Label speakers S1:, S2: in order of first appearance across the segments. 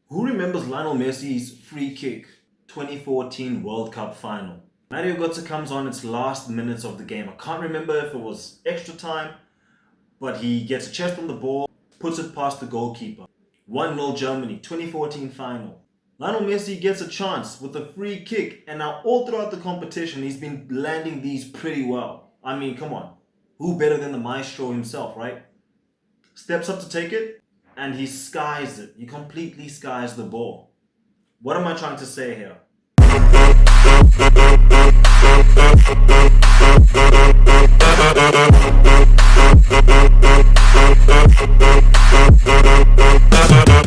S1: Who remembers Lionel Messi's free kick 2014 World Cup final? Mario Götze comes on its last minutes of the game. I can't remember if it was extra time, but he gets a chest on the ball, puts it past the goalkeeper. 1-0 Germany, 2014 final. Lionel Messi gets a chance with a free kick, and now all throughout the competition, he's been landing these pretty well. I mean, come on. Who better than the maestro himself, right? Steps up to take it, and he skies it. He completely skies the ball. What am I trying to say here?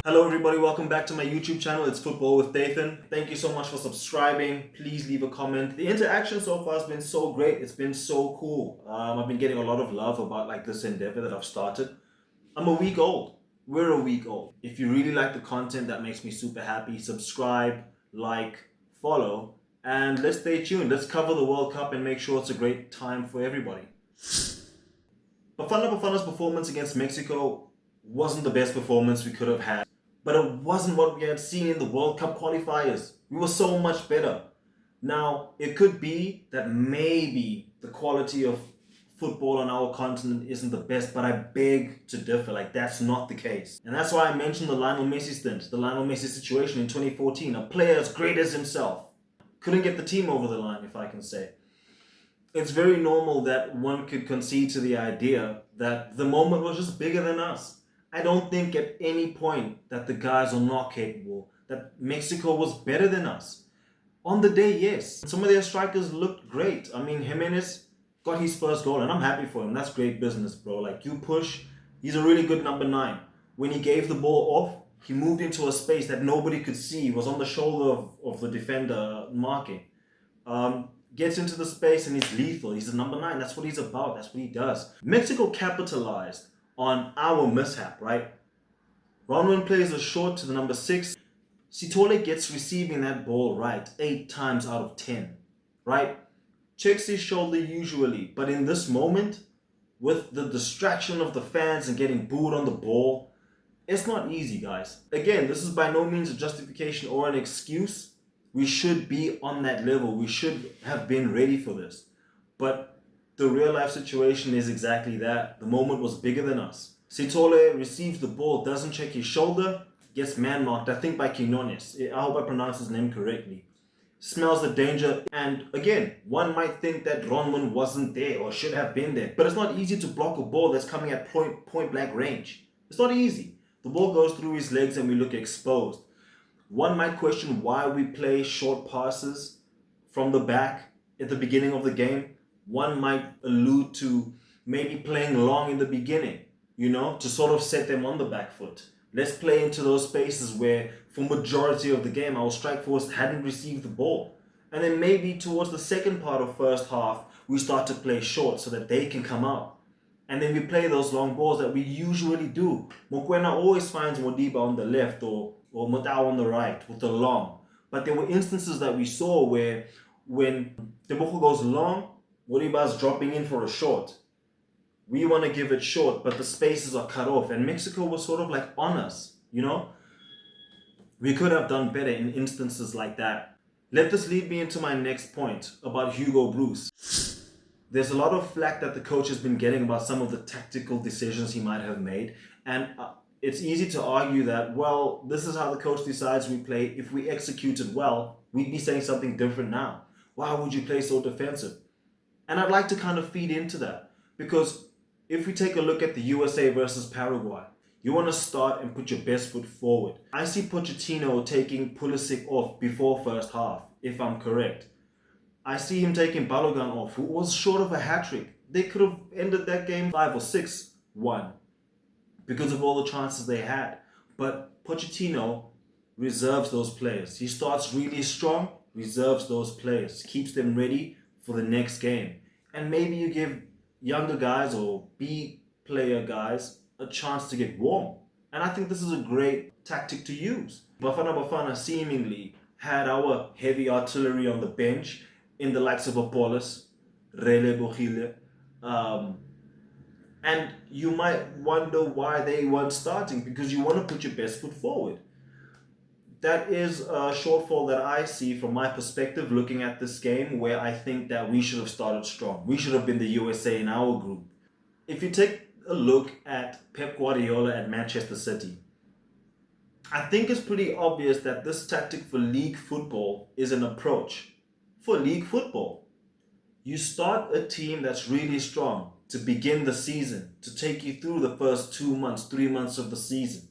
S1: Hello everybody, welcome back to my YouTube channel. It's Football with Dathan. Thank you so much for subscribing. Please leave a comment. The interaction so far has been so great. It's been so cool. I've been getting a lot of love about this endeavor that I've started. I'm a week old. We're a week old. If you really like the content, that makes me super happy. Subscribe, like, follow, and let's stay tuned. Let's cover the World Cup and make sure it's a great time for everybody. Bafana Bafana's performance against Mexico wasn't the best performance we could have had, but it wasn't what we had seen in the World Cup qualifiers. We were so much better. Now, it could be that maybe the quality of football on our continent isn't the best, but I beg to differ. That's not the case. And that's why I mentioned the Lionel Messi stint, the Lionel Messi situation in 2014. A player as great as himself couldn't get the team over the line, if I can say. It's very normal that one could concede to the idea that the moment was just bigger than us. I don't think at any point that the guys are not capable, that Mexico was better than us. On the day, yes. Some of their strikers looked great. I mean, Jimenez got his first goal, and I'm happy for him. That's great business, bro. You push, he's a really good number 9. When he gave the ball off, he moved into a space that nobody could see. He was on the shoulder of the defender marking. Gets into the space and he's lethal. He's a number 9. That's what he's about. That's what he does. Mexico capitalized on our mishap, right? Ronwin plays a short to the number 6. Sitole gets receiving that ball right 8 times out of 10, right? Checks his shoulder usually, but in this moment, with the distraction of the fans and getting booed on the ball, it's not easy, guys. Again, this is by no means a justification or an excuse. We should be on that level. We should have been ready for this. But the real life situation is exactly that. The moment was bigger than us. Sitole receives the ball, doesn't check his shoulder, gets man-marked, I think by Quinones. I hope I pronounced his name correctly. Smells the danger, and again, one might think that Ronwin wasn't there or should have been there, but it's not easy to block a ball that's coming at point blank range. It's not easy. The ball goes through his legs and we look exposed. One might question why we play short passes from the back at the beginning of the game. One might allude to maybe playing long in the beginning, to sort of set them on the back foot. Let's play into those spaces where, for majority of the game, our strike force hadn't received the ball. And then maybe towards the second part of first half, we start to play short so that they can come out. And then we play those long balls that we usually do. Mokoena always finds Modiba on the left or Motao on the right with the long. But there were instances that we saw where when Teboko goes long, Modiba's dropping in for a short. We want to give it short, but the spaces are cut off. And Mexico was sort of on us, We could have done better in instances like that. Let this lead me into my next point about Hugo Bruce. There's a lot of flack that the coach has been getting about some of the tactical decisions he might have made. And it's easy to argue that, well, this is how the coach decides we play. If we executed well, we'd be saying something different now. Why would you play so defensive? And I'd like to kind of feed into that. Because if we take a look at the USA versus Paraguay, you want to start and put your best foot forward. I see Pochettino taking Pulisic off before first half, if I'm correct. I see him taking Balogun off, who was short of a hat-trick. They could have ended that game 5 or 6-1 because of all the chances they had. But Pochettino reserves those players. He starts really strong, reserves those players, keeps them ready for the next game. And maybe you give younger guys or B player guys a chance to get warm. And I think this is a great tactic to use. Bafana Bafana seemingly had our heavy artillery on the bench in the likes of Apollos, Rele Bogile. And you might wonder why they weren't starting, because you want to put your best foot forward. that is a shortfall that I see from my perspective looking at this game, where I think that we should have started strong. We should have been the USA in our group. If you take a look at Pep Guardiola at Manchester City, I think it's pretty obvious that this tactic for league football is an approach for league football. You start a team that's really strong to begin the season, to take you through the first 2 months, 3 months of the season.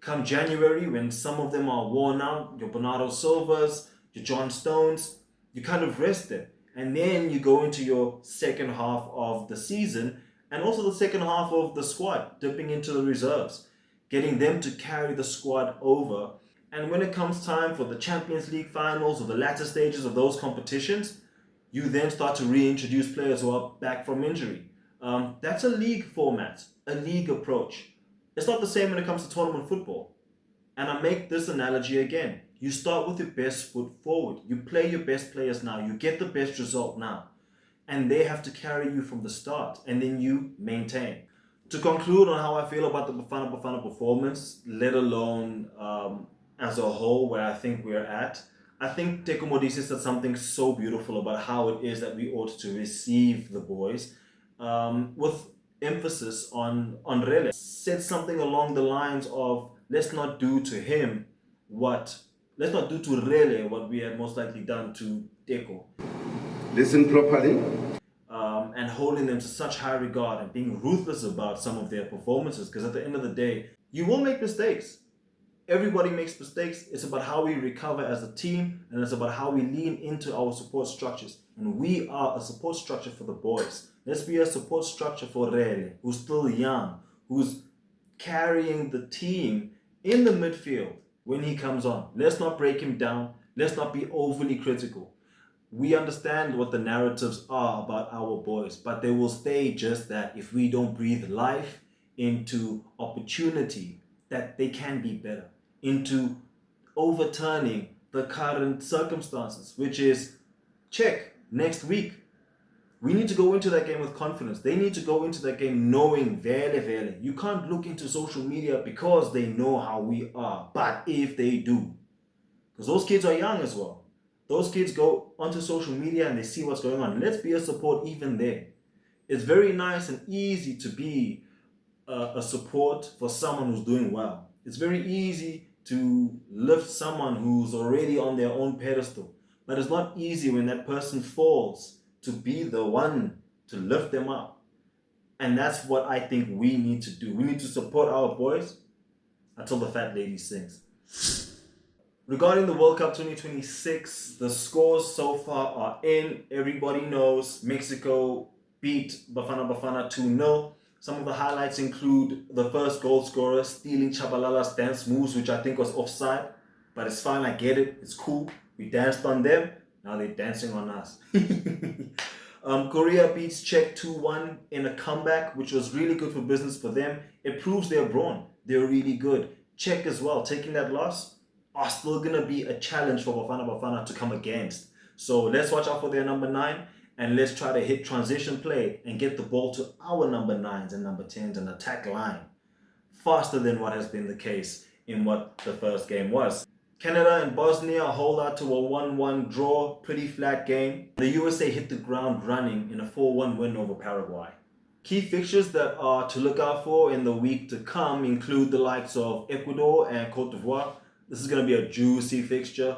S1: Come January, when some of them are worn out, your Bernardo Silvas, your John Stones, you kind of rest them. And then you go into your second half of the season and also the second half of the squad, dipping into the reserves, getting them to carry the squad over. And when it comes time for the Champions League finals or the latter stages of those competitions, you then start to reintroduce players who are back from injury. That's a league format, a league approach. It's not the same when it comes to tournament football. And I make this analogy again. You start with your best foot forward. You play your best players now. You get the best result now. And they have to carry you from the start. And then you maintain. To conclude on how I feel about the Bafana Bafana performance, let alone as a whole where I think we're at, I think Teko Modise said something so beautiful about how it is that we ought to receive the boys, with emphasis on Rele. Said something along the lines of, let's not do to Rele what we had most likely done to Teko.
S2: Listen properly.
S1: And holding them to such high regard and being ruthless about some of their performances, because at the end of the day, you will make mistakes. Everybody makes mistakes. It's about how we recover as a team, and it's about how we lean into our support structures. And we are a support structure for the boys. Let's be a support structure for Rele, who's still young, who's carrying the team in the midfield when he comes on. Let's not break him down. Let's not be overly critical. We understand what the narratives are about our boys, but they will stay just that if we don't breathe life into opportunity that they can be better, into overturning the current circumstances, which is, check, next week. We need to go into that game with confidence. They need to go into that game knowing, vele. You can't look into social media because they know how we are, but if they do, because those kids are young as well. Those kids go onto social media and they see what's going on. Let's be a support even there. It's very nice and easy to be a support for someone who's doing well. It's very easy to lift someone who's already on their own pedestal. But it's not easy when that person falls to be the one to lift them up. And that's what I think we need to do. We need to support our boys until the fat lady sings. Regarding the World Cup 2026, the scores so far are in. Everybody knows Mexico beat Bafana Bafana 2-0. Some of the highlights include the first goal scorer stealing Chabalala's dance moves, which I think was offside. But it's fine, I get it. It's cool. We danced on them. Now they're dancing on us. Korea beats Czech 2-1 in a comeback, which was really good for business for them. It proves they're brawn. They're really good. Czech as well, taking that loss, are still going to be a challenge for Bafana Bafana to come against. So let's watch out for their number 9, and let's try to hit transition play and get the ball to our number 9s and number 10s and attack line faster than what has been the case in what the first game was. Canada and Bosnia hold out to a 1-1 draw, pretty flat game. The USA hit the ground running in a 4-1 win over Paraguay. Key fixtures that are to look out for in the week to come include the likes of Ecuador and Cote d'Ivoire. This is going to be a juicy fixture.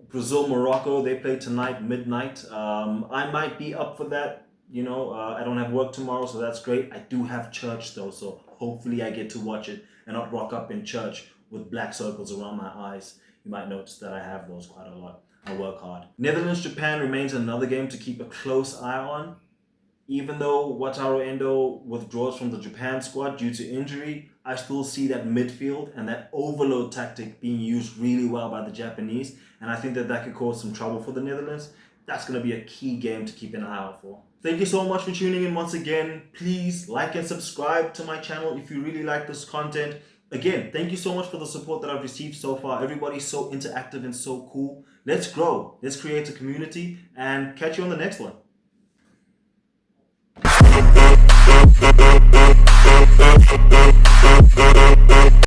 S1: Brazil, Morocco, they play tonight, midnight. I might be up for that. I don't have work tomorrow, so that's great. I do have church though, so hopefully I get to watch it and not rock up in church with black circles around my eyes. You might notice that I have those quite a lot. I work hard. Netherlands, Japan remains another game to keep a close eye on. Even though Wataru Endo withdraws from the Japan squad due to injury, I still see that midfield and that overload tactic being used really well by the Japanese. And I think that could cause some trouble for the Netherlands. That's going to be a key game to keep an eye out for. Thank you so much for tuning in once again. Please like and subscribe to my channel if you really like this content. Again, thank you so much for the support that I've received so far. Everybody's so interactive and so cool. Let's grow. Let's create a community and catch you on the next one.